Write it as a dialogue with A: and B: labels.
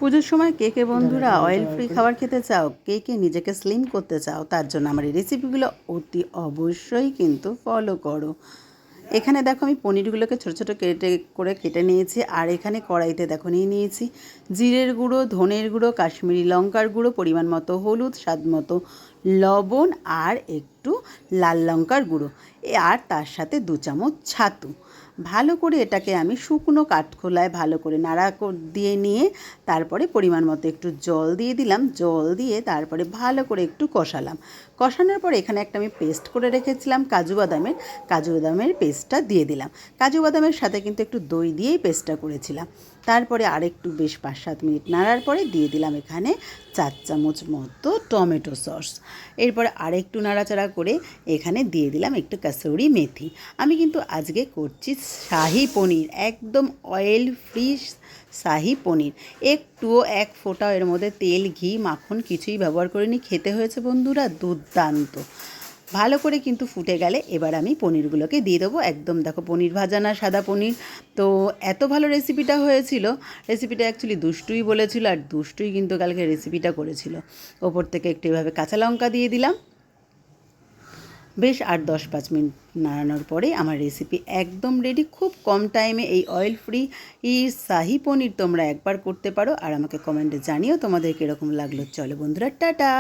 A: পুজোর সময় কে কে বন্ধুরা অয়েল ফ্রি খাবার খেতে চাও, কে কে নিজেকে স্লিম করতে চাও, তার জন্য আমার এই রেসিপিগুলো অতি অবশ্যই কিন্তু ফলো করো। এখানে দেখো আমি পনিরগুলোকে ছোটো ছোটো কেটে নিয়েছি। আর এখানে কড়াইতে দেখো নিয়েছি জিরের গুঁড়ো, ধনের গুঁড়ো, কাশ্মীরি লঙ্কার গুঁড়ো, পরিমাণ মতো হলুদ, স্বাদ মতো লবণ আর একটু লাল লঙ্কার গুঁড়ো, আর তার সাথে 2 চামচ ছাতু। ভালো করে এটাকে আমি শুকনো কাঠখোলায় ভালো করে নাড়া দিয়ে নিয়ে তারপরে পরিমাণ মতো একটু জল দিয়ে দিলাম। জল দিয়ে তারপরে ভালো করে একটু কষালাম। কষানোর পর এখানে একটা আমি পেস্ট করে রেখেছিলাম কাজু বাদামের পেস্টটা দিয়ে দিলাম। কাজু বাদামের সাথে কিন্তু একটু দই দিয়েই পেস্টটা করেছিলাম। তারপরে আরেকটু বেশ 5-7 মিনিট নাড়ার পরে দিয়ে দিলাম এখানে 4 চামচ মতো টমেটো সস। এরপরে আরেকটু নাড়াচাড়া করে এখানে দিয়ে দিলাম একটু কাসুরি মেথি। আমি কিন্তু আজকে করছি শাহি পনির, একদম অয়েল ফ্রি শাহি পনির। একটুও এক ফোঁটাও এর মধ্যে তেল, ঘি, মাখন কিছুই ব্যবহার করিনি। খেতে হয়েছে বন্ধুরা দুর্দান্ত। ভালো করে কিন্তু ফুটে গেলে এবার আমি পনিরগুলোকে দিয়ে দেবো। একদম দেখো পনির ভাজা না সাদা পনির। তো এত ভালো রেসিপিটা হয়েছিল। রেসিপিটা অ্যাকচুয়ালি দুষ্টুই বলেছিল, আর দুষ্টুই কিন্তু কালকে রেসিপিটা করেছিল। ওপর থেকে একটু এভাবে কাঁচা লঙ্কা দিয়ে দিলাম। বেশ 8-10-5 মিনিট নাড়ানোর পরে আমার রেসিপি একদম রেডি। খুব কম টাইমে এই অয়েল ফ্রি শাহি পনির তোমরা একবার করতে পারো, আর আমাকে কমেন্টে জানিও তোমাদের কীরকম লাগলো। চলো বন্ধুরা, টাটা।